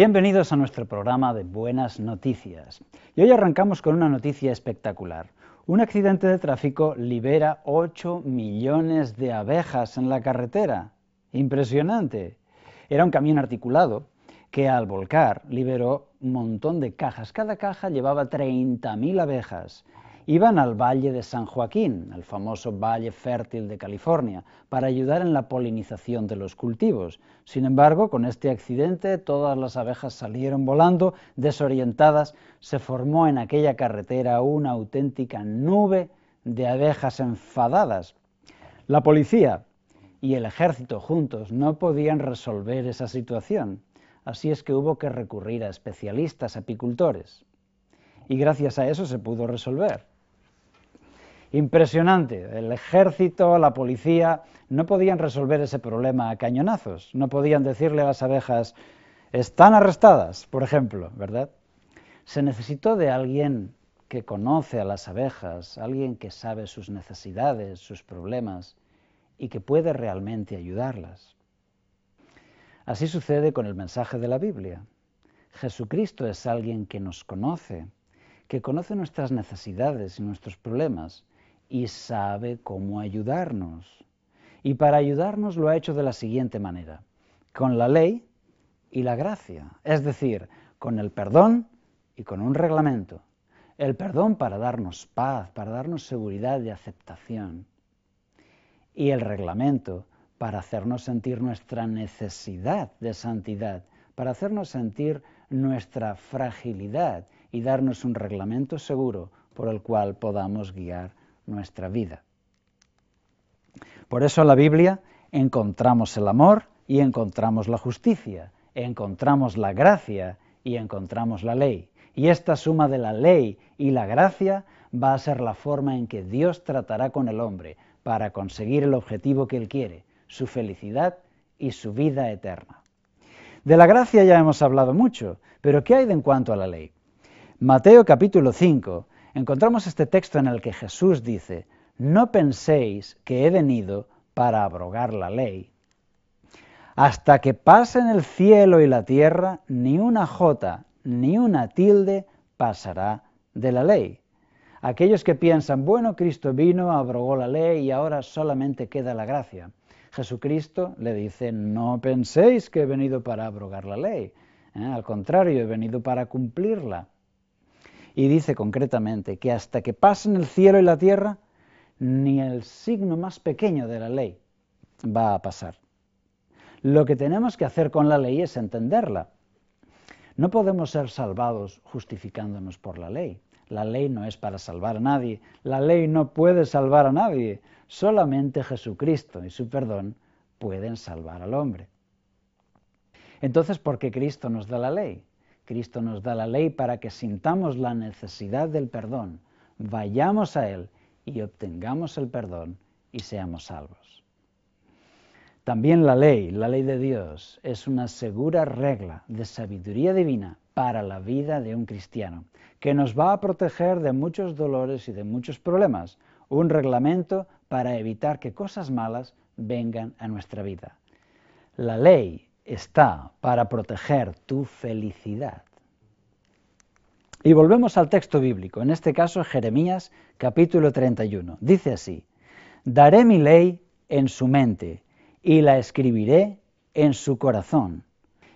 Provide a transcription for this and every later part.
Bienvenidos a nuestro programa de Buenas Noticias. Y hoy arrancamos con una noticia espectacular. Un accidente de tráfico libera 8 millones de abejas en la carretera. ¡Impresionante! Era un camión articulado que al volcar liberó un montón de cajas. Cada caja llevaba 30.000 abejas. Iban al Valle de San Joaquín, el famoso valle fértil de California, para ayudar en la polinización de los cultivos. Sin embargo, con este accidente, todas las abejas salieron volando, desorientadas. Se formó en aquella carretera una auténtica nube de abejas enfadadas. La policía y el ejército juntos no podían resolver esa situación. Así es que hubo que recurrir a especialistas apicultores. Y gracias a eso se pudo resolver. Impresionante, el ejército, la policía, no podían resolver ese problema a cañonazos, no podían decirle a las abejas, están arrestadas, por ejemplo, ¿verdad? Se necesitó de alguien que conoce a las abejas, alguien que sabe sus necesidades, sus problemas, y que puede realmente ayudarlas. Así sucede con el mensaje de la Biblia. Jesucristo es alguien que nos conoce, que conoce nuestras necesidades y nuestros problemas, y sabe cómo ayudarnos. Y para ayudarnos lo ha hecho de la siguiente manera, con la ley y la gracia, es decir, con el perdón y con un reglamento. El perdón para darnos paz, para darnos seguridad y aceptación. Y el reglamento para hacernos sentir nuestra necesidad de santidad, para hacernos sentir nuestra fragilidad y darnos un reglamento seguro por el cual podamos guiar nuestra vida. Por eso en la Biblia encontramos el amor y encontramos la justicia, encontramos la gracia y encontramos la ley. Y esta suma de la ley y la gracia va a ser la forma en que Dios tratará con el hombre para conseguir el objetivo que Él quiere, su felicidad y su vida eterna. De la gracia ya hemos hablado mucho, pero ¿qué hay en cuanto a la ley? Mateo capítulo 5, encontramos este texto en el que Jesús dice, no penséis que he venido para abrogar la ley. Hasta que pasen el cielo y la tierra, ni una jota ni una tilde pasará de la ley. Aquellos que piensan, bueno, Cristo vino, abrogó la ley y ahora solamente queda la gracia. Jesucristo le dice, no penséis que he venido para abrogar la ley. Al contrario, he venido para cumplirla. Y dice concretamente que hasta que pasen el cielo y la tierra, ni el signo más pequeño de la ley va a pasar. Lo que tenemos que hacer con la ley es entenderla. No podemos ser salvados justificándonos por la ley. La ley no es para salvar a nadie. La ley no puede salvar a nadie. Solamente Jesucristo y su perdón pueden salvar al hombre. Entonces, ¿por qué Cristo nos da la ley? Cristo nos da la ley para que sintamos la necesidad del perdón, vayamos a Él y obtengamos el perdón y seamos salvos. También la ley de Dios, es una segura regla de sabiduría divina para la vida de un cristiano, que nos va a proteger de muchos dolores y de muchos problemas, un reglamento para evitar que cosas malas vengan a nuestra vida. La ley está para proteger tu felicidad. Y volvemos al texto bíblico, en este caso Jeremías capítulo 31. Dice así, daré mi ley en su mente y la escribiré en su corazón.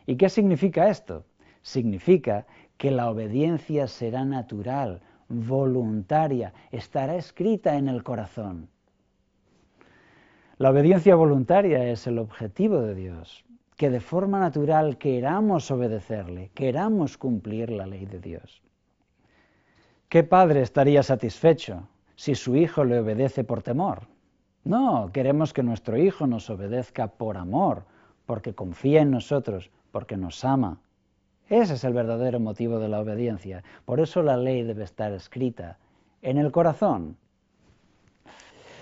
¿Y qué significa esto? Significa que la obediencia será natural, voluntaria, estará escrita en el corazón. La obediencia voluntaria es el objetivo de Dios, que de forma natural queramos obedecerle, queramos cumplir la ley de Dios. ¿Qué padre estaría satisfecho si su hijo le obedece por temor? No, queremos que nuestro hijo nos obedezca por amor, porque confía en nosotros, porque nos ama. Ese es el verdadero motivo de la obediencia. Por eso la ley debe estar escrita en el corazón.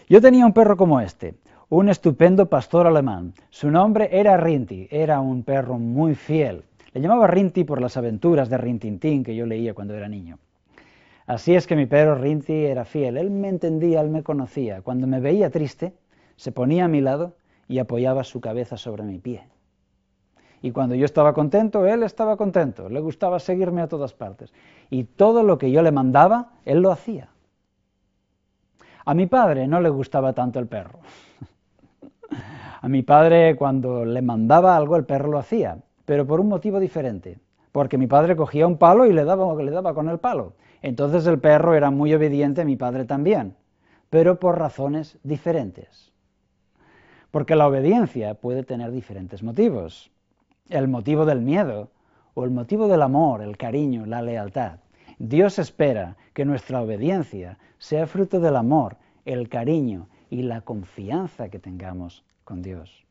Yo tenía un perro como este, un estupendo pastor alemán. Su nombre era Rinti, era un perro muy fiel. Le llamaba Rinti por las aventuras de Rin Tin Tin que yo leía cuando era niño. Así es que mi perro Rinti era fiel, él me entendía, él me conocía. Cuando me veía triste, se ponía a mi lado y apoyaba su cabeza sobre mi pie. Y cuando yo estaba contento, él estaba contento, le gustaba seguirme a todas partes. Y todo lo que yo le mandaba, él lo hacía. A mi padre no le gustaba tanto el perro. A mi padre, cuando le mandaba algo, el perro lo hacía, pero por un motivo diferente. Porque mi padre cogía un palo y le daba con el palo. Entonces el perro era muy obediente a mi padre también, pero por razones diferentes. Porque la obediencia puede tener diferentes motivos. El motivo del miedo o el motivo del amor, el cariño, la lealtad. Dios espera que nuestra obediencia sea fruto del amor, el cariño y la confianza que tengamos con Dios.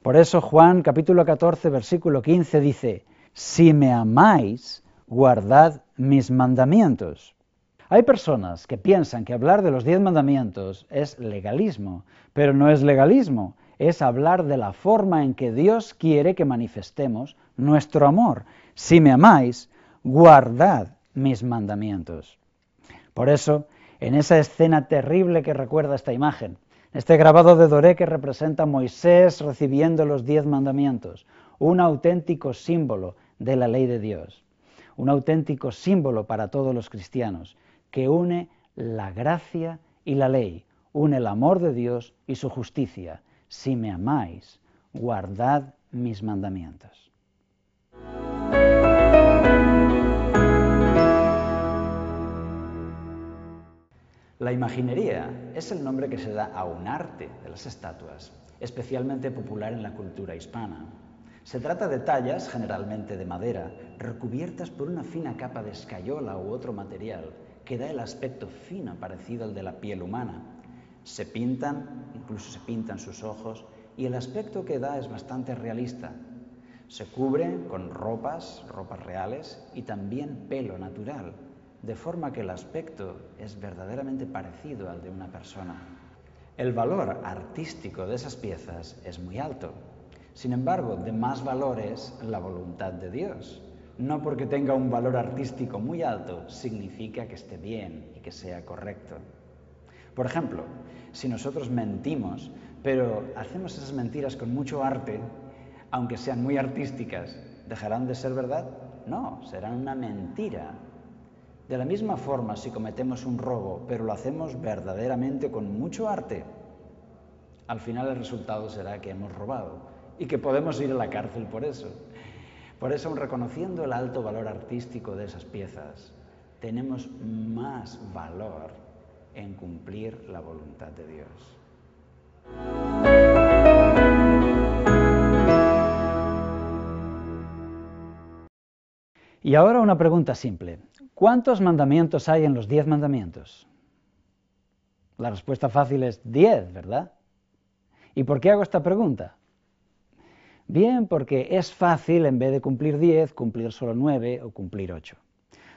Por eso Juan capítulo 14, versículo 15 dice, si me amáis, guardad mis mandamientos. Hay personas que piensan que hablar de los 10 mandamientos es legalismo, pero no es legalismo, es hablar de la forma en que Dios quiere que manifestemos nuestro amor. Si me amáis, guardad mis mandamientos. Por eso, en esa escena terrible que recuerda esta imagen, este grabado de Doré que representa a Moisés recibiendo los 10 mandamientos, un auténtico símbolo de la ley de Dios, un auténtico símbolo para todos los cristianos, que une la gracia y la ley, une el amor de Dios y su justicia. Si me amáis, guardad mis mandamientos. La imaginería es el nombre que se da a un arte de las estatuas, especialmente popular en la cultura hispana. Se trata de tallas, generalmente de madera, recubiertas por una fina capa de escayola u otro material que da el aspecto fino parecido al de la piel humana. Se pintan, incluso se pintan sus ojos, y el aspecto que da es bastante realista. Se cubre con ropas reales y también pelo natural, de forma que el aspecto es verdaderamente parecido al de una persona. El valor artístico de esas piezas es muy alto. Sin embargo, de más valor es la voluntad de Dios. No porque tenga un valor artístico muy alto significa que esté bien y que sea correcto. Por ejemplo, si nosotros mentimos, pero hacemos esas mentiras con mucho arte, aunque sean muy artísticas, ¿dejarán de ser verdad? No, serán una mentira. De la misma forma, si cometemos un robo, pero lo hacemos verdaderamente con mucho arte, al final el resultado será que hemos robado y que podemos ir a la cárcel por eso. Por eso, aun reconociendo el alto valor artístico de esas piezas, tenemos más valor en cumplir la voluntad de Dios. Y ahora una pregunta simple. ¿Cuántos mandamientos hay en los 10 mandamientos? La respuesta fácil es 10, ¿verdad? ¿Y por qué hago esta pregunta? Bien, porque es fácil, en vez de cumplir 10, cumplir solo 9 o cumplir 8.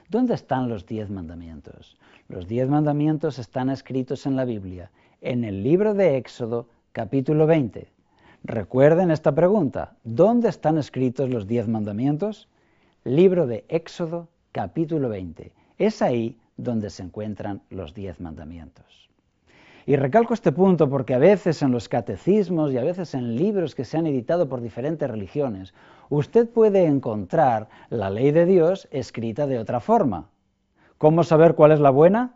¿Dónde están los 10 mandamientos? Los 10 mandamientos están escritos en la Biblia, en el libro de Éxodo, capítulo 20. Recuerden esta pregunta. ¿Dónde están escritos los 10 mandamientos? Libro de Éxodo, capítulo 20. Es ahí donde se encuentran los 10 mandamientos. Y recalco este punto porque a veces en los catecismos y a veces en libros que se han editado por diferentes religiones, usted puede encontrar la ley de Dios escrita de otra forma. ¿Cómo saber cuál es la buena?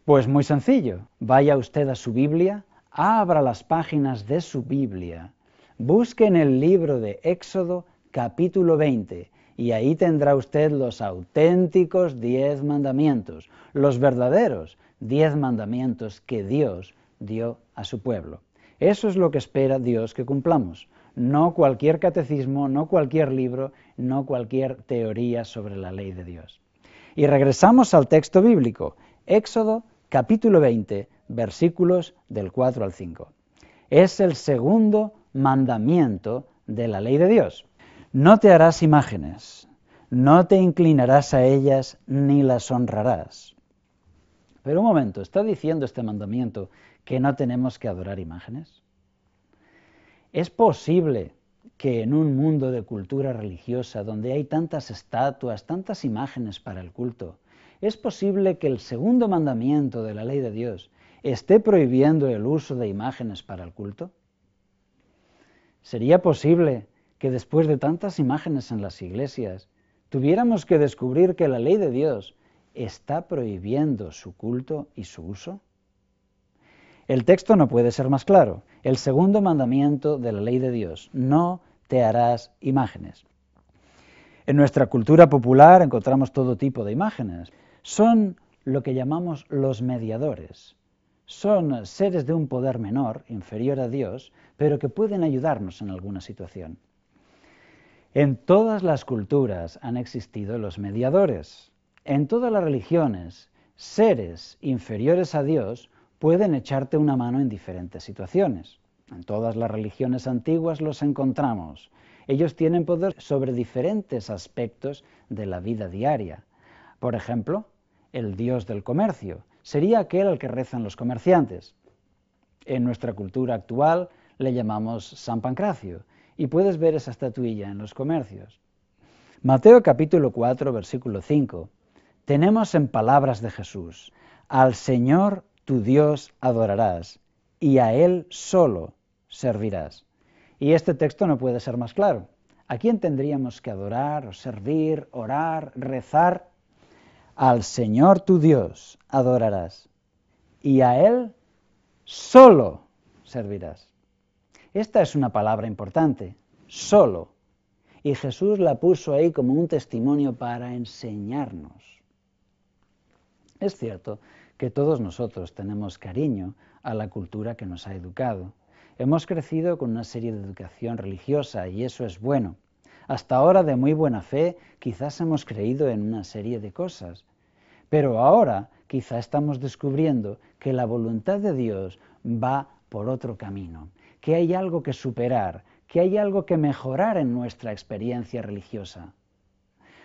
Pues muy sencillo. Vaya usted a su Biblia, abra las páginas de su Biblia, busque en el libro de Éxodo, capítulo 20, y ahí tendrá usted los auténticos 10 mandamientos, los verdaderos 10 mandamientos que Dios dio a su pueblo. Eso es lo que espera Dios que cumplamos, no cualquier catecismo, no cualquier libro, no cualquier teoría sobre la ley de Dios. Y regresamos al texto bíblico, Éxodo capítulo 20, versículos del 4 al 5. Es el segundo mandamiento de la ley de Dios. No te harás imágenes, no te inclinarás a ellas ni las honrarás. Pero un momento, ¿está diciendo este mandamiento que no tenemos que adorar imágenes? ¿Es posible que en un mundo de cultura religiosa donde hay tantas estatuas, tantas imágenes para el culto, es posible que el segundo mandamiento de la ley de Dios esté prohibiendo el uso de imágenes para el culto? ¿Sería posible que después de tantas imágenes en las iglesias tuviéramos que descubrir que la ley de Dios está prohibiendo su culto y su uso? El texto no puede ser más claro. El segundo mandamiento de la ley de Dios: no te harás imágenes. En nuestra cultura popular encontramos todo tipo de imágenes. Son lo que llamamos los mediadores. Son seres de un poder menor, inferior a Dios, pero que pueden ayudarnos en alguna situación. En todas las culturas han existido los mediadores. En todas las religiones, seres inferiores a Dios pueden echarte una mano en diferentes situaciones. En todas las religiones antiguas los encontramos. Ellos tienen poder sobre diferentes aspectos de la vida diaria. Por ejemplo, el dios del comercio sería aquel al que rezan los comerciantes. En nuestra cultura actual le llamamos San Pancracio, y puedes ver esa estatuilla en los comercios. Mateo capítulo 4, versículo 5. Tenemos en palabras de Jesús: al Señor tu Dios adorarás, y a Él solo servirás. Y este texto no puede ser más claro. ¿A quién tendríamos que adorar, o servir, orar, rezar? Al Señor tu Dios adorarás, y a Él solo servirás. Esta es una palabra importante, solo. Y Jesús la puso ahí como un testimonio para enseñarnos. Es cierto que todos nosotros tenemos cariño a la cultura que nos ha educado. Hemos crecido con una serie de educación religiosa y eso es bueno. Hasta ahora, de muy buena fe, quizás hemos creído en una serie de cosas. Pero ahora quizá estamos descubriendo que la voluntad de Dios va por otro camino, que hay algo que superar, que hay algo que mejorar en nuestra experiencia religiosa.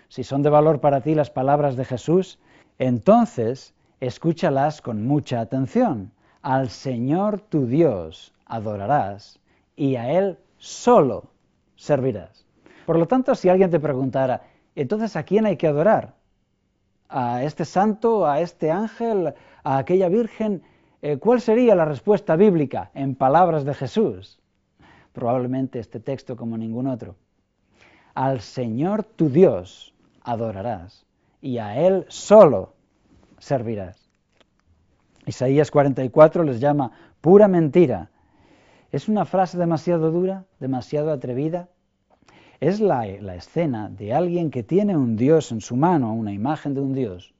Si son de valor para ti las palabras de Jesús, entonces escúchalas con mucha atención. Al Señor tu Dios adorarás y a Él solo servirás. Por lo tanto, si alguien te preguntara, entonces ¿a quién hay que adorar? ¿A este santo, a este ángel, a aquella virgen? ¿Cuál sería la respuesta bíblica en palabras de Jesús? Probablemente este texto como ningún otro. Al Señor tu Dios adorarás y a Él solo servirás. Isaías 44 les llama pura mentira. ¿Es una frase demasiado dura, demasiado atrevida? Es la escena de alguien que tiene un Dios en su mano, una imagen de un Dios,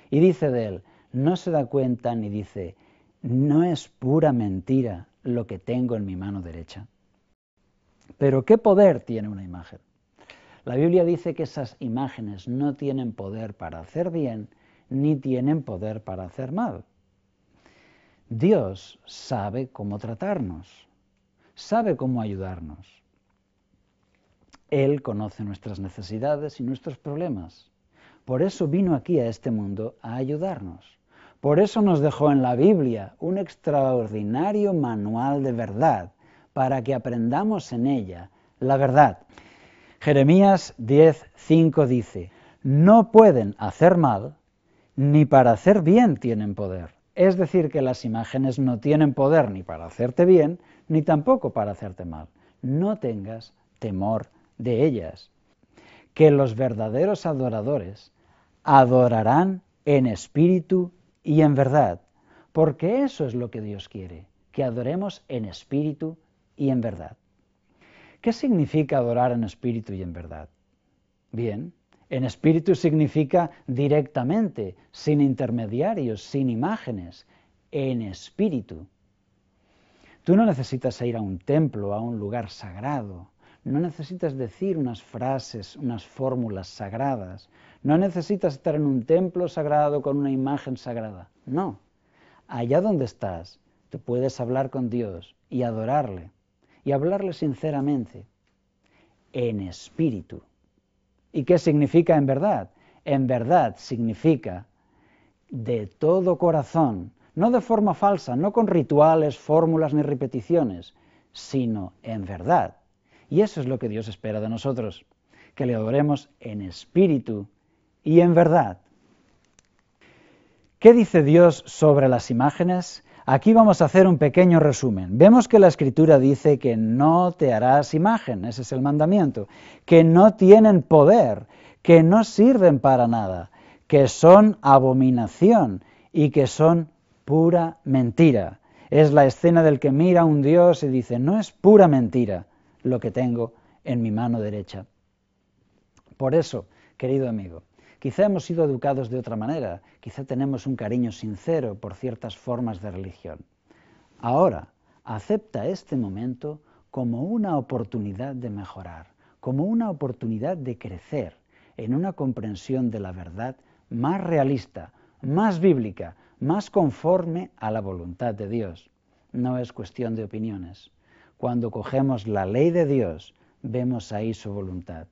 y dice de él, no se da cuenta ni dice, no es pura mentira lo que tengo en mi mano derecha. Pero ¿qué poder tiene una imagen? La Biblia dice que esas imágenes no tienen poder para hacer bien, ni tienen poder para hacer mal. Dios sabe cómo tratarnos, sabe cómo ayudarnos. Él conoce nuestras necesidades y nuestros problemas. Por eso vino aquí a este mundo a ayudarnos. Por eso nos dejó en la Biblia un extraordinario manual de verdad, para que aprendamos en ella la verdad. Jeremías 10:5 dice, no pueden hacer mal, ni para hacer bien tienen poder. Es decir, que las imágenes no tienen poder ni para hacerte bien, ni tampoco para hacerte mal. No tengas temor de ellas. Que los verdaderos adoradores adorarán en espíritu y en verdad, porque eso es lo que Dios quiere, que adoremos en espíritu y en verdad. ¿Qué significa adorar en espíritu y en verdad? Bien, en espíritu significa directamente, sin intermediarios, sin imágenes, en espíritu. Tú no necesitas ir a un templo, a un lugar sagrado. No necesitas decir unas frases, unas fórmulas sagradas. No necesitas estar en un templo sagrado con una imagen sagrada. No. Allá donde estás, tú puedes hablar con Dios y adorarle. Y hablarle sinceramente. En espíritu. ¿Y qué significa en verdad? En verdad significa de todo corazón, no de forma falsa, no con rituales, fórmulas ni repeticiones, sino en verdad. Y eso es lo que Dios espera de nosotros, que le adoremos en espíritu y en verdad. ¿Qué dice Dios sobre las imágenes? Aquí vamos a hacer un pequeño resumen. Vemos que la Escritura dice que no te harás imagen, ese es el mandamiento, que no tienen poder, que no sirven para nada, que son abominación y que son pura mentira. Es la escena del que mira a un Dios y dice, no es pura mentira lo que tengo en mi mano derecha. Por eso, querido amigo, quizá hemos sido educados de otra manera, quizá tenemos un cariño sincero por ciertas formas de religión. Ahora, acepta este momento como una oportunidad de mejorar, como una oportunidad de crecer en una comprensión de la verdad más realista, más bíblica, más conforme a la voluntad de Dios. No es cuestión de opiniones. Cuando cogemos la ley de Dios, vemos ahí su voluntad.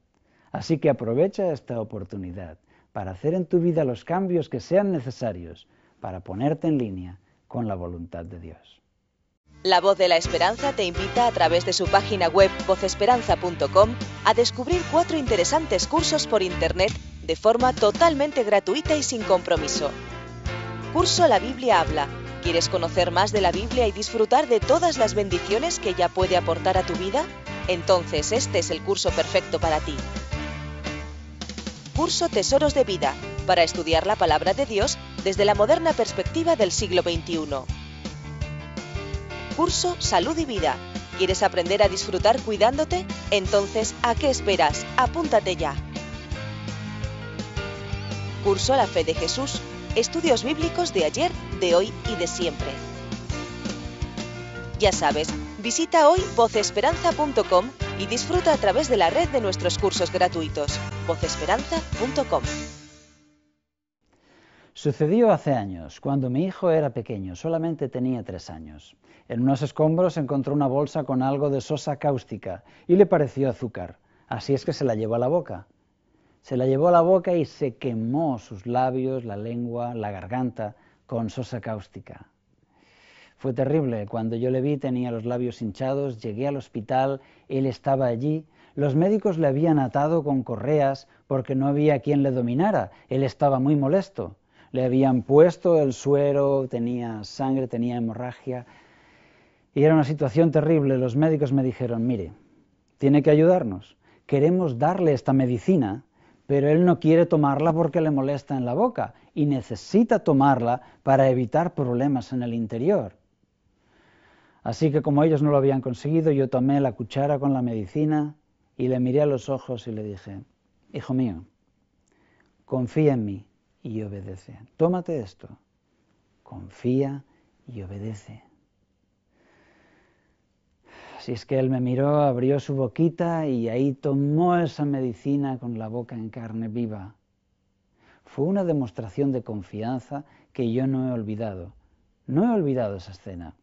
Así que aprovecha esta oportunidad para hacer en tu vida los cambios que sean necesarios para ponerte en línea con la voluntad de Dios. La Voz de la Esperanza te invita a través de su página web vozesperanza.com a descubrir 4 interesantes cursos por Internet de forma totalmente gratuita y sin compromiso. Curso La Biblia habla. ¿Quieres conocer más de la Biblia y disfrutar de todas las bendiciones que ella puede aportar a tu vida? Entonces este es el curso perfecto para ti. Curso Tesoros de Vida, para estudiar la palabra de Dios desde la moderna perspectiva del siglo XXI. Curso Salud y Vida. ¿Quieres aprender a disfrutar cuidándote? Entonces, ¿a qué esperas? Apúntate ya. Curso La Fe de Jesús. Estudios bíblicos de ayer, de hoy y de siempre. Ya sabes, visita hoy vozesperanza.com y disfruta a través de la red de nuestros cursos gratuitos. vozesperanza.com. Sucedió hace años, cuando mi hijo era pequeño, solamente tenía 3 años. En unos escombros encontró una bolsa con algo de sosa cáustica y le pareció azúcar. Así es que se la llevó a la boca. Se la llevó a la boca y se quemó sus labios, la lengua, la garganta con sosa cáustica. Fue terrible. Cuando yo le vi tenía los labios hinchados, llegué al hospital, él estaba allí. Los médicos le habían atado con correas porque no había quien le dominara. Él estaba muy molesto. Le habían puesto el suero, tenía sangre, tenía hemorragia. Y era una situación terrible. Los médicos me dijeron, mire, tiene que ayudarnos. Queremos darle esta medicina, pero él no quiere tomarla porque le molesta en la boca y necesita tomarla para evitar problemas en el interior. Así que como ellos no lo habían conseguido, yo tomé la cuchara con la medicina y le miré a los ojos y le dije, hijo mío, confía en mí y obedece. Tómate esto, confía y obedece. Así es que él me miró, abrió su boquita y ahí tomó esa medicina con la boca en carne viva. Fue una demostración de confianza que yo no he olvidado. No he olvidado esa escena.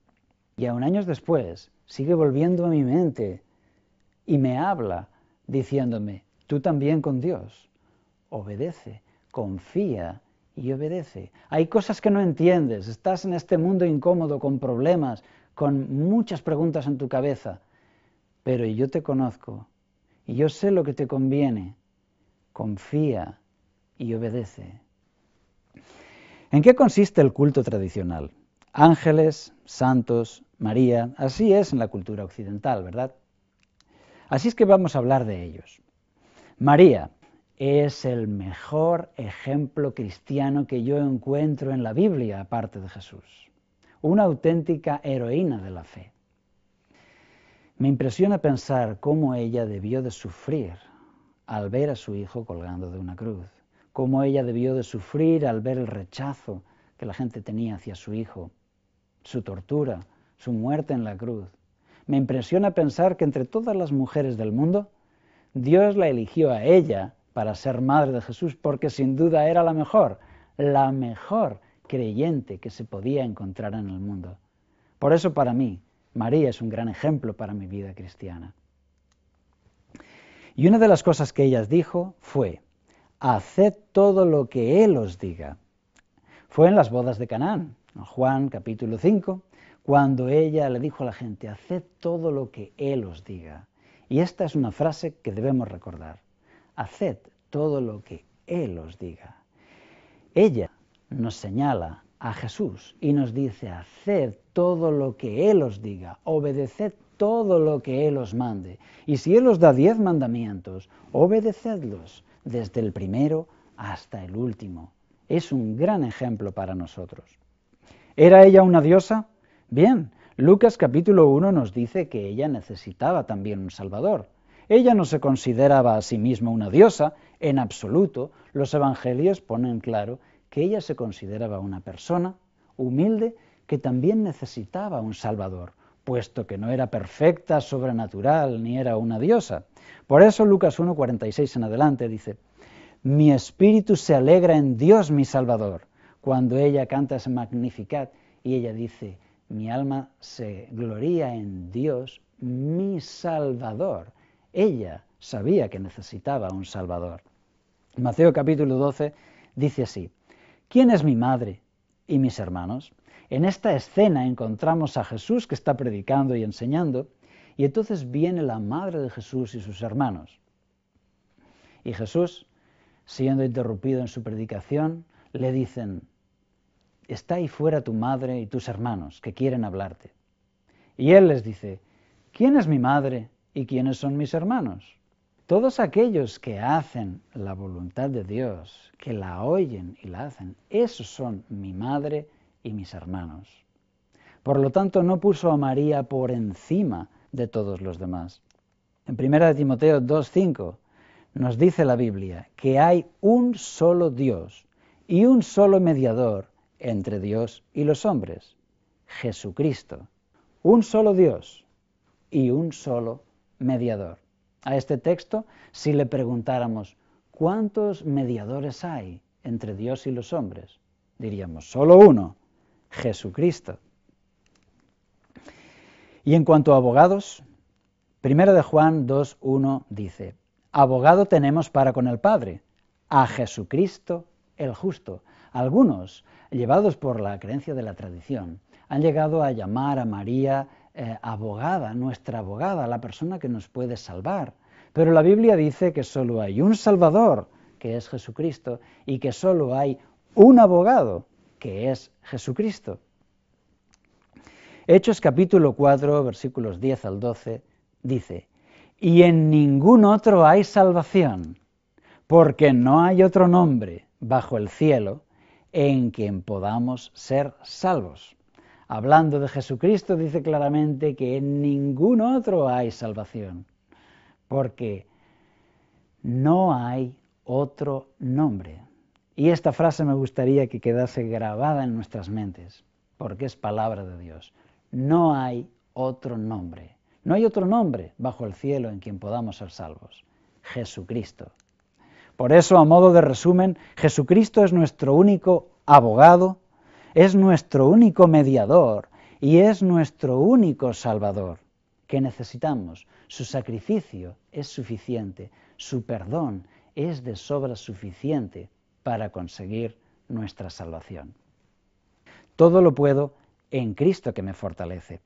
Y aún años después sigue volviendo a mi mente y me habla diciéndome, tú también con Dios, obedece, confía y obedece. Hay cosas que no entiendes, estás en este mundo incómodo con problemas, con muchas preguntas en tu cabeza, pero yo te conozco y yo sé lo que te conviene. Confía y obedece. ¿En qué consiste el culto tradicional? Ángeles, santos, María, así es en la cultura occidental, ¿verdad? Así es que vamos a hablar de ellos. María es el mejor ejemplo cristiano que yo encuentro en la Biblia, aparte de Jesús. Una auténtica heroína de la fe. Me impresiona pensar cómo ella debió de sufrir al ver a su hijo colgando de una cruz, cómo ella debió de sufrir al ver el rechazo que la gente tenía hacia su hijo, su tortura, su muerte en la cruz. Me impresiona pensar que entre todas las mujeres del mundo, Dios la eligió a ella para ser madre de Jesús, porque sin duda era la mejor creyente que se podía encontrar en el mundo. Por eso para mí, María es un gran ejemplo para mi vida cristiana. Y una de las cosas que ella dijo fue, haced todo lo que Él os diga. Fue en las bodas de Canaán, en Juan capítulo 5, cuando ella le dijo a la gente, haced todo lo que Él os diga. Y esta es una frase que debemos recordar, haced todo lo que Él os diga. Ella nos señala a Jesús y nos dice, haced todo lo que Él os diga, obedeced todo lo que Él os mande. Y si Él os da 10 mandamientos, obedecedlos desde el primero hasta el último. Es un gran ejemplo para nosotros. ¿Era ella una diosa? Bien, Lucas capítulo 1 nos dice que ella necesitaba también un Salvador. Ella no se consideraba a sí misma una diosa, en absoluto. Los evangelios ponen claro que ella se consideraba una persona humilde que también necesitaba un Salvador, puesto que no era perfecta, sobrenatural, ni era una diosa. Por eso Lucas 1:46 en adelante dice: mi espíritu se alegra en Dios mi Salvador. Cuando ella canta ese Magnificat y ella dice: mi alma se gloría en Dios mi Salvador. Ella sabía que necesitaba un Salvador. Mateo capítulo 12 dice así: ¿quién es mi madre y mis hermanos? En esta escena encontramos a Jesús que está predicando y enseñando, y entonces viene la madre de Jesús y sus hermanos. Y Jesús, siendo interrumpido en su predicación, le dicen: está ahí fuera tu madre y tus hermanos que quieren hablarte. Y él les dice: ¿quién es mi madre y quiénes son mis hermanos? Todos aquellos que hacen la voluntad de Dios, que la oyen y la hacen, esos son mi madre y mis hermanos. Por lo tanto, no puso a María por encima de todos los demás. En 1 Timoteo 2:5 nos dice la Biblia que hay un solo Dios y un solo mediador entre Dios y los hombres, Jesucristo. Un solo Dios y un solo mediador. A este texto, si le preguntáramos ¿cuántos mediadores hay entre Dios y los hombres?, diríamos solo uno, Jesucristo. Y en cuanto a abogados, 1 de Juan 2:1 dice: abogado tenemos para con el Padre, a Jesucristo el justo. Algunos, llevados por la creencia de la tradición, han llegado a llamar a María abogada, nuestra abogada, la persona que nos puede salvar. Pero la Biblia dice que solo hay un Salvador, que es Jesucristo, y que solo hay un abogado, que es Jesucristo. Hechos capítulo 4, versículos 10 al 12, dice: y en ningún otro hay salvación, porque no hay otro nombre bajo el cielo en quien podamos ser salvos. Hablando de Jesucristo, dice claramente que en ningún otro hay salvación, porque no hay otro nombre. Y esta frase me gustaría que quedase grabada en nuestras mentes, porque es palabra de Dios. No hay otro nombre. No hay otro nombre bajo el cielo en quien podamos ser salvos. Jesucristo. Por eso, a modo de resumen, Jesucristo es nuestro único abogado, es nuestro único mediador y es nuestro único Salvador, que necesitamos. Su sacrificio es suficiente, su perdón es de sobra suficiente para conseguir nuestra salvación. Todo lo puedo en Cristo que me fortalece.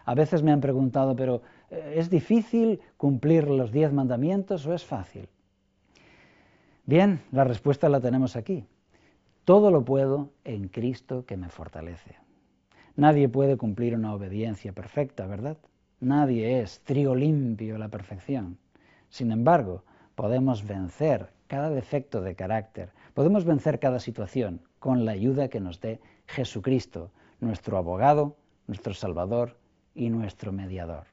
A veces me han preguntado, pero ¿es difícil cumplir los 10 mandamientos o es fácil? Bien, la respuesta la tenemos aquí. Todo lo puedo en Cristo que me fortalece. Nadie puede cumplir una obediencia perfecta, ¿verdad? Nadie es trigo limpio a la perfección. Sin embargo, podemos vencer cada defecto de carácter, podemos vencer cada situación con la ayuda que nos dé Jesucristo, nuestro abogado, nuestro Salvador y nuestro mediador.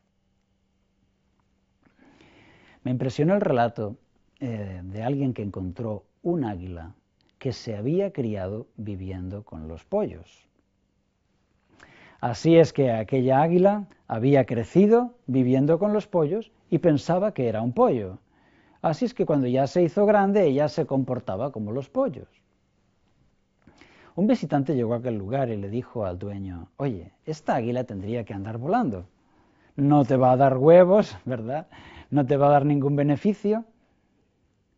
Me impresionó el relato de alguien que encontró un águila que se había criado viviendo con los pollos. Así es que aquella águila había crecido viviendo con los pollos y pensaba que era un pollo. Así es que cuando ya se hizo grande, ella se comportaba como los pollos. Un visitante llegó a aquel lugar y le dijo al dueño: oye, esta águila tendría que andar volando. No te va a dar huevos, ¿verdad? No te va a dar ningún beneficio.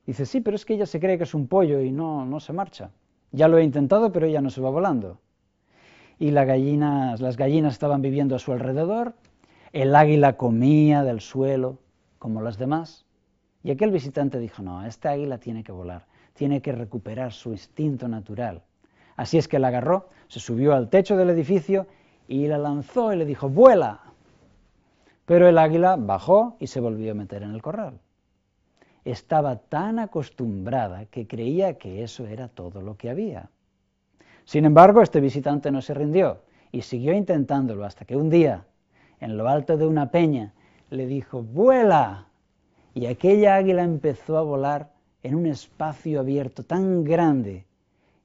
Dice: sí, pero es que ella se cree que es un pollo y no se marcha. Ya lo he intentado, pero ella no se va volando. Y las gallinas estaban viviendo a su alrededor, el águila comía del suelo como las demás, y aquel visitante dijo: no, esta águila tiene que volar, tiene que recuperar su instinto natural. Así es que la agarró, se subió al techo del edificio y la lanzó y le dijo, ¡vuela! Pero el águila bajó y se volvió a meter en el corral. Estaba tan acostumbrada que creía que eso era todo lo que había. Sin embargo, este visitante no se rindió y siguió intentándolo hasta que un día, en lo alto de una peña, le dijo, ¡vuela! Y aquella águila empezó a volar en un espacio abierto tan grande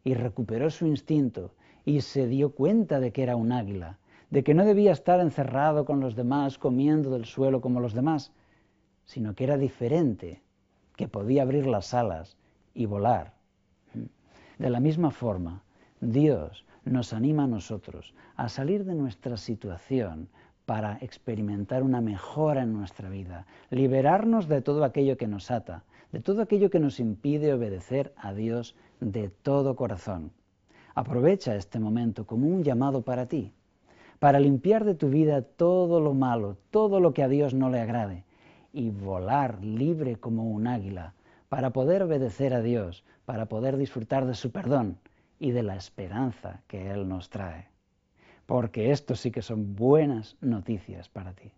y recuperó su instinto y se dio cuenta de que era un águila, de que no debía estar encerrado con los demás comiendo del suelo como los demás, sino que era diferente, que podía abrir las alas y volar. De la misma forma, Dios nos anima a nosotros a salir de nuestra situación para experimentar una mejora en nuestra vida, liberarnos de todo aquello que nos ata, de todo aquello que nos impide obedecer a Dios de todo corazón. Aprovecha este momento como un llamado para ti, para limpiar de tu vida todo lo malo, todo lo que a Dios no le agrade, y volar libre como un águila, para poder obedecer a Dios, para poder disfrutar de su perdón y de la esperanza que Él nos trae. Porque esto sí que son buenas noticias para ti.